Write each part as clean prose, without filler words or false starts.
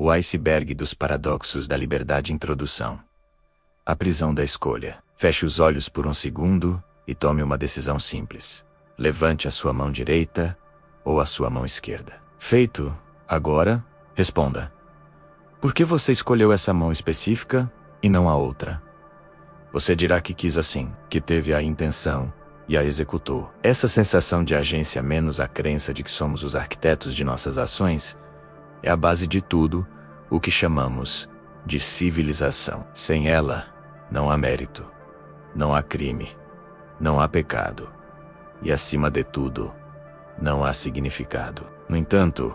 O iceberg dos paradoxos da liberdade. Introdução. A prisão da escolha. Feche os olhos por um segundo e tome uma decisão simples. Levante a sua mão direita ou a sua mão esquerda. Feito. Agora, responda. Por que você escolheu essa mão específica e não a outra? Você dirá que quis assim, que teve a intenção e a executou. Essa sensação de agência menos a crença de que somos os arquitetos de nossas ações é a base de tudo o que chamamos de civilização. Sem ela, não há mérito, não há crime, não há pecado e, acima de tudo, não há significado. No entanto,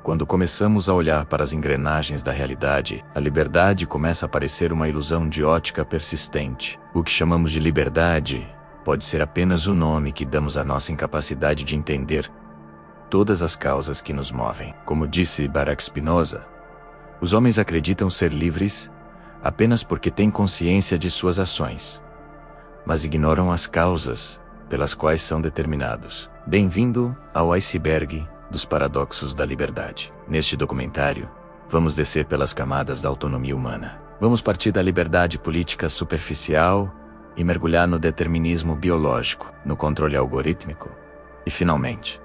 quando começamos a olhar para as engrenagens da realidade, a liberdade começa a parecer uma ilusão de ótica persistente. O que chamamos de liberdade pode ser apenas o nome que damos à nossa incapacidade de entender todas as causas que nos movem. Como disse Baruch Spinoza, os homens acreditam ser livres apenas porque têm consciência de suas ações, mas ignoram as causas pelas quais são determinados. Bem-vindo ao iceberg dos paradoxos da liberdade. Neste documentário, vamos descer pelas camadas da autonomia humana. Vamos partir da liberdade política superficial e mergulhar no determinismo biológico, no controle algorítmico e, finalmente,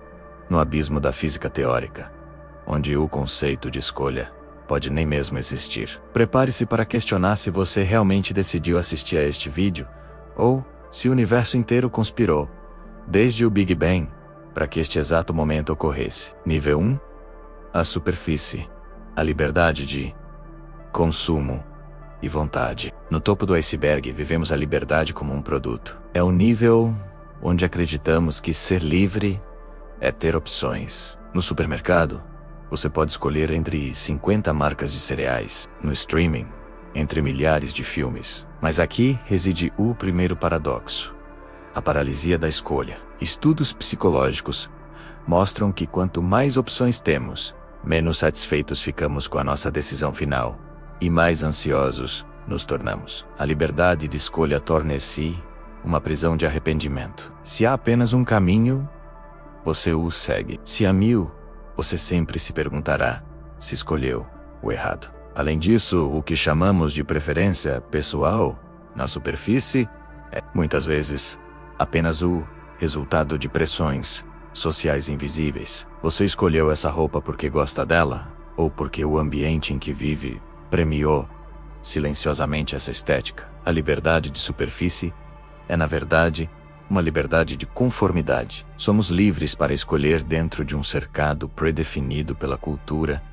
no abismo da física teórica, onde o conceito de escolha pode nem mesmo existir. Prepare-se para questionar se você realmente decidiu assistir a este vídeo ou se o universo inteiro conspirou, desde o Big Bang, para que este exato momento ocorresse. Nível 1. A superfície. A liberdade de consumo e vontade. No topo do iceberg vivemos a liberdade como um produto. É o nível onde acreditamos que ser livre é ter opções. No supermercado, você pode escolher entre 50 marcas de cereais. No streaming, entre milhares de filmes. Mas aqui reside o primeiro paradoxo: a paralisia da escolha. Estudos psicológicos mostram que quanto mais opções temos, menos satisfeitos ficamos com a nossa decisão final e mais ansiosos nos tornamos. A liberdade de escolha torna-se uma prisão de arrependimento. Se há apenas um caminho, você o segue. Se há 1000, você sempre se perguntará se escolheu o errado. Além disso, o que chamamos de preferência pessoal na superfície é, muitas vezes, apenas o resultado de pressões sociais invisíveis. Você escolheu essa roupa porque gosta dela, ou porque o ambiente em que vive premiou silenciosamente essa estética. A liberdade de superfície é, na verdade, uma liberdade de conformidade. Somos livres para escolher dentro de um cercado predefinido pela cultura,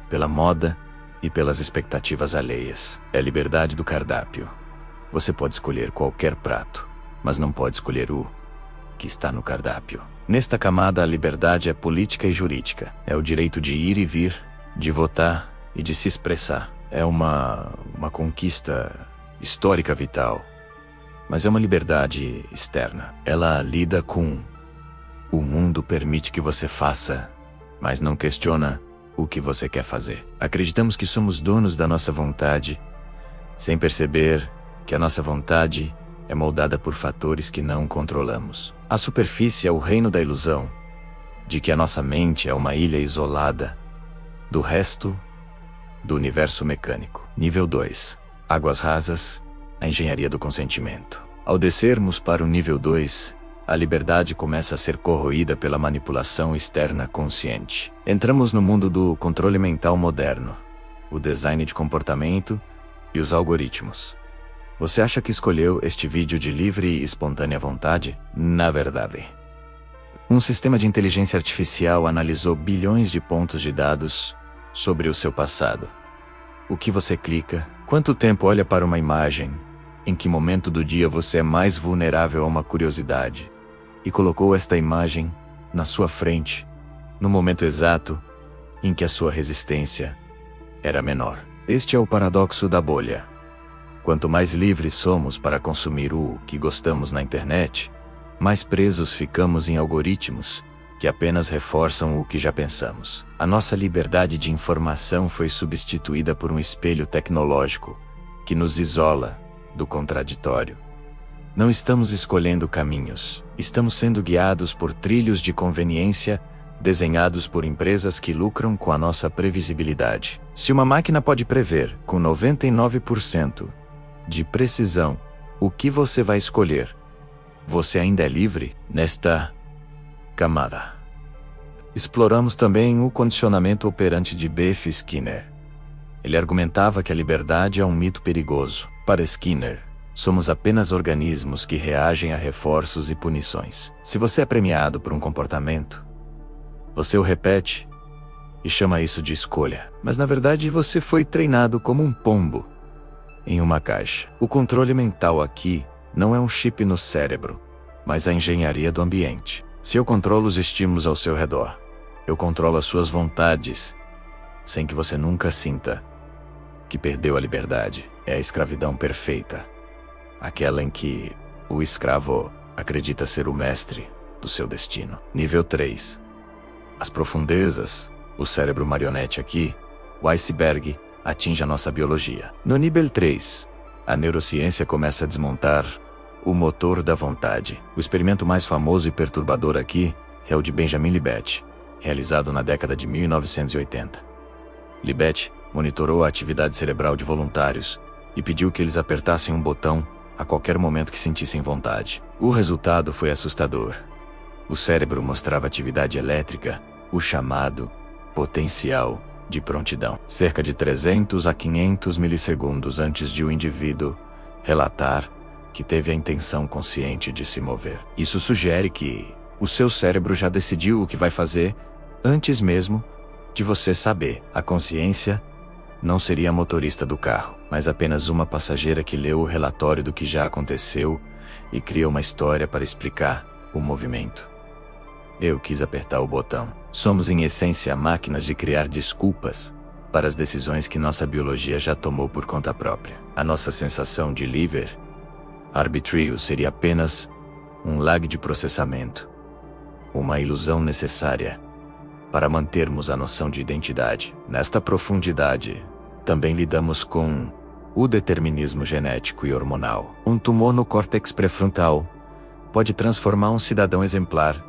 pela moda e pelas expectativas alheias. É a liberdade do cardápio. Você pode escolher qualquer prato, mas não pode escolher o que está no cardápio. Nesta camada, a liberdade é política e jurídica. É o direito de ir e vir, de votar e de se expressar. É uma conquista histórica vital, mas é uma liberdade externa. Ela lida com o mundo permite que você faça, mas não questiona o que você quer fazer. Acreditamos que somos donos da nossa vontade, sem perceber que a nossa vontade é moldada por fatores que não controlamos. A superfície é o reino da ilusão, de que a nossa mente é uma ilha isolada do resto do universo mecânico. Nível 2. Águas rasas, a engenharia do consentimento. Ao descermos para o nível 2, a liberdade começa a ser corroída pela manipulação externa consciente. Entramos no mundo do controle mental moderno, o design de comportamento e os algoritmos. Você acha que escolheu este vídeo de livre e espontânea vontade? Na verdade, um sistema de inteligência artificial analisou bilhões de pontos de dados sobre o seu passado. O que você clica? Quanto tempo olha para uma imagem? Em que momento do dia você é mais vulnerável a uma curiosidade? E colocou esta imagem na sua frente, no momento exato em que a sua resistência era menor. Este é o paradoxo da bolha. Quanto mais livres somos para consumir o que gostamos na internet, mais presos ficamos em algoritmos que apenas reforçam o que já pensamos. A nossa liberdade de informação foi substituída por um espelho tecnológico que nos isola do contraditório. Não estamos escolhendo caminhos, estamos sendo guiados por trilhos de conveniência desenhados por empresas que lucram com a nossa previsibilidade. Se uma máquina pode prever, com 99% de precisão, o que você vai escolher, você ainda é livre? Nesta camada, exploramos também o condicionamento operante de B.F. Skinner. Ele argumentava que a liberdade é um mito perigoso. Para Skinner, somos apenas organismos que reagem a reforços e punições. Se você é premiado por um comportamento, você o repete e chama isso de escolha. Mas na verdade você foi treinado como um pombo em uma caixa. O controle mental aqui não é um chip no cérebro, mas a engenharia do ambiente. Se eu controlo os estímulos ao seu redor, eu controlo as suas vontades, sem que você nunca sinta que perdeu a liberdade. É a escravidão perfeita. Aquela em que o escravo acredita ser o mestre do seu destino. Nível 3. As profundezas. O cérebro marionete aqui, o iceberg, atinge a nossa biologia. No nível 3, a neurociência começa a desmontar o motor da vontade. O experimento mais famoso e perturbador aqui é o de Benjamin Libet, realizado na década de 1980. Libet monitorou a atividade cerebral de voluntários e pediu que eles apertassem um botão a qualquer momento que sentissem vontade. O resultado foi assustador. O cérebro mostrava atividade elétrica, o chamado potencial de prontidão, cerca de 300 a 500 milissegundos antes de o indivíduo relatar que teve a intenção consciente de se mover. Isso sugere que o seu cérebro já decidiu o que vai fazer antes mesmo de você saber. A consciência não seria a motorista do carro, mas apenas uma passageira que leu o relatório do que já aconteceu e cria uma história para explicar o movimento. Eu quis apertar o botão. Somos em essência máquinas de criar desculpas para as decisões que nossa biologia já tomou por conta própria. A nossa sensação de livre arbítrio seria apenas um lag de processamento, uma ilusão necessária para mantermos a noção de identidade. Nesta profundidade, também lidamos com o determinismo genético e hormonal. Um tumor no córtex pré-frontal pode transformar um cidadão exemplar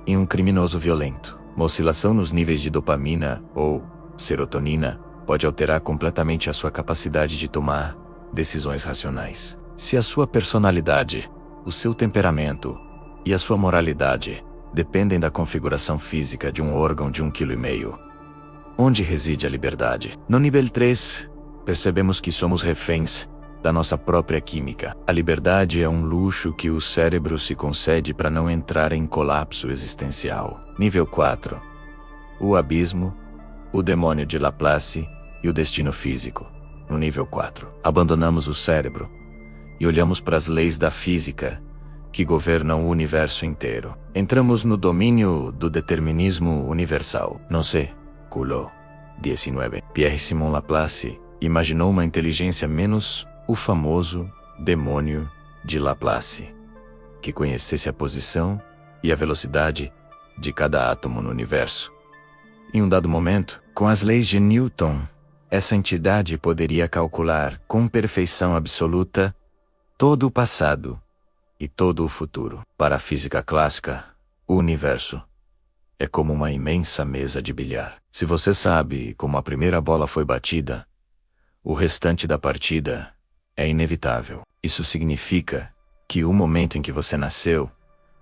em um criminoso violento. Uma oscilação nos níveis de dopamina ou serotonina pode alterar completamente a sua capacidade de tomar decisões racionais. Se a sua personalidade, o seu temperamento e a sua moralidade dependem da configuração física de um órgão de 1,5 kg, onde reside a liberdade? No nível 3, percebemos que somos reféns da nossa própria química. A liberdade é um luxo que o cérebro se concede para não entrar em colapso existencial. Nível 4. O abismo, o demônio de Laplace e o destino físico. No nível 4, abandonamos o cérebro e olhamos para as leis da física que governam o universo inteiro. Entramos no domínio do determinismo universal. No século XIX, Pierre-Simon Laplace imaginou uma inteligência menos o famoso demônio de Laplace, que conhecesse a posição e a velocidade de cada átomo no universo. Em um dado momento, com as leis de Newton, essa entidade poderia calcular com perfeição absoluta todo o passado e todo o futuro. Para a física clássica, o universo é como uma imensa mesa de bilhar. Se você sabe como a primeira bola foi batida, o restante da partida é inevitável. Isso significa que o momento em que você nasceu,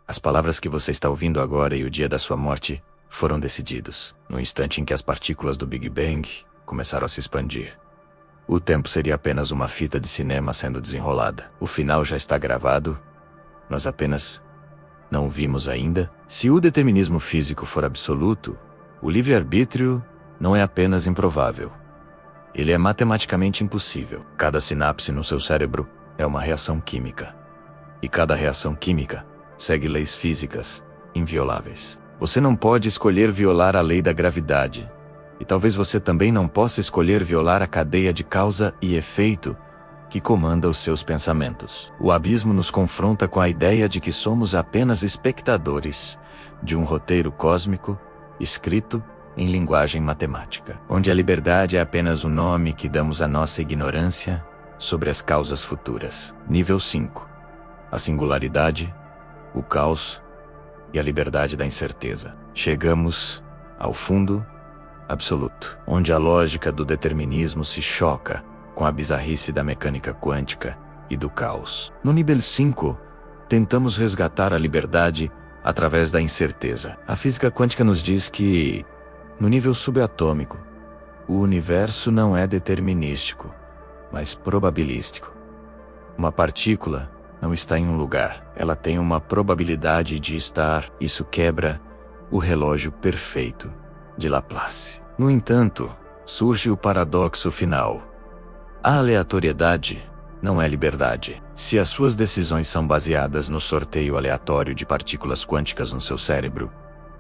as palavras que você está ouvindo agora e o dia da sua morte foram decididos. No instante em que as partículas do Big Bang começaram a se expandir, o tempo seria apenas uma fita de cinema sendo desenrolada. O final já está gravado, nós apenas não o vimos ainda. Se o determinismo físico for absoluto, o livre-arbítrio não é apenas improvável. Ele é matematicamente impossível. Cada sinapse no seu cérebro é uma reação química. E cada reação química segue leis físicas invioláveis. Você não pode escolher violar a lei da gravidade. E talvez você também não possa escolher violar a cadeia de causa e efeito que comanda os seus pensamentos. O abismo nos confronta com a ideia de que somos apenas espectadores de um roteiro cósmico escrito em linguagem matemática, onde a liberdade é apenas o nome que damos à nossa ignorância sobre as causas futuras. Nível 5. A singularidade, o caos e a liberdade da incerteza. Chegamos ao fundo absoluto, onde a lógica do determinismo se choca com a bizarrice da mecânica quântica e do caos. No nível 5, tentamos resgatar a liberdade através da incerteza. A física quântica nos diz que, no nível subatômico, o universo não é determinístico, mas probabilístico. Uma partícula não está em um lugar, ela tem uma probabilidade de estar. Isso quebra o relógio perfeito de Laplace. No entanto, surge o paradoxo final. A aleatoriedade não é liberdade. Se as suas decisões são baseadas no sorteio aleatório de partículas quânticas no seu cérebro,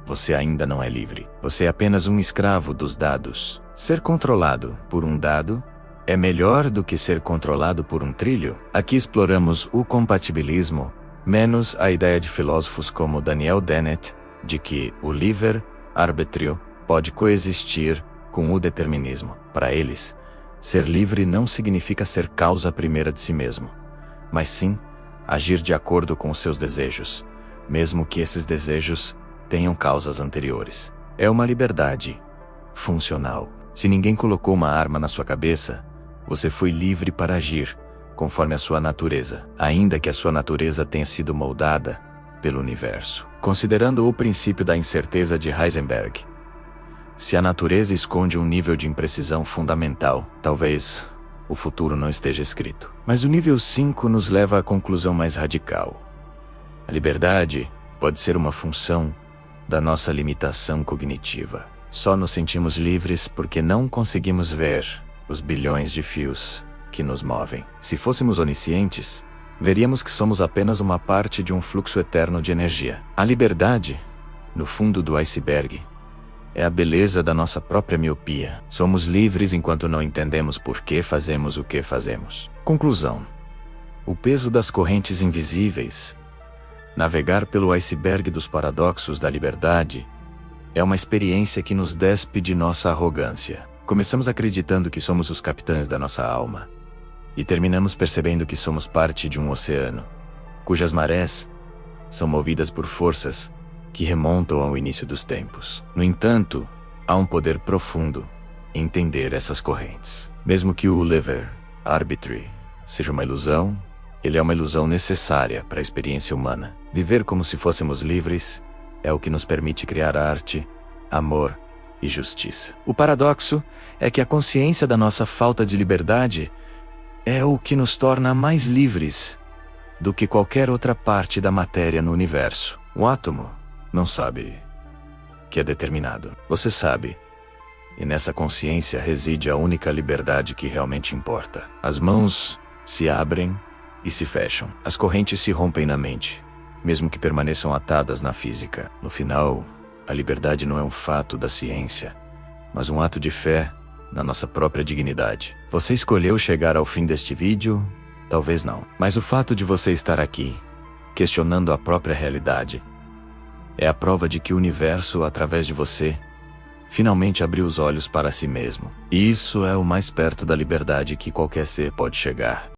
você ainda não é livre. Você é apenas um escravo dos dados. Ser controlado por um dado é melhor do que ser controlado por um trilho. Aqui exploramos o compatibilismo, menos a ideia de filósofos como Daniel Dennett, de que o livre-arbítrio pode coexistir com o determinismo. Para eles, ser livre não significa ser causa primeira de si mesmo, mas sim agir de acordo com os seus desejos, mesmo que esses desejos tenham causas anteriores. É uma liberdade funcional. Se ninguém colocou uma arma na sua cabeça, você foi livre para agir conforme a sua natureza, ainda que a sua natureza tenha sido moldada pelo universo. Considerando o princípio da incerteza de Heisenberg, se a natureza esconde um nível de imprecisão fundamental, talvez o futuro não esteja escrito. Mas o nível 5 nos leva à conclusão mais radical. A liberdade pode ser uma função da nossa limitação cognitiva. Só nos sentimos livres porque não conseguimos ver os bilhões de fios que nos movem. Se fôssemos oniscientes, veríamos que somos apenas uma parte de um fluxo eterno de energia. A liberdade, no fundo do iceberg, é a beleza da nossa própria miopia. Somos livres enquanto não entendemos por que fazemos o que fazemos. Conclusão: o peso das correntes invisíveis. Navegar pelo iceberg dos paradoxos da liberdade é uma experiência que nos despe de nossa arrogância. Começamos acreditando que somos os capitães da nossa alma, e terminamos percebendo que somos parte de um oceano, cujas marés são movidas por forças que remontam ao início dos tempos. No entanto, há um poder profundo em entender essas correntes. Mesmo que o livre-arbítrio seja uma ilusão, ele é uma ilusão necessária para a experiência humana. Viver como se fôssemos livres é o que nos permite criar arte, amor e justiça. O paradoxo é que a consciência da nossa falta de liberdade é o que nos torna mais livres do que qualquer outra parte da matéria no universo. O átomo não sabe que é determinado. Você sabe. E nessa consciência reside a única liberdade que realmente importa. As mãos se abrem e se fecham. As correntes se rompem na mente, mesmo que permaneçam atadas na física. No final, a liberdade não é um fato da ciência, mas um ato de fé na nossa própria dignidade. Você escolheu chegar ao fim deste vídeo? Talvez não. Mas o fato de você estar aqui, questionando a própria realidade, é a prova de que o universo, através de você, finalmente abriu os olhos para si mesmo. E isso é o mais perto da liberdade que qualquer ser pode chegar.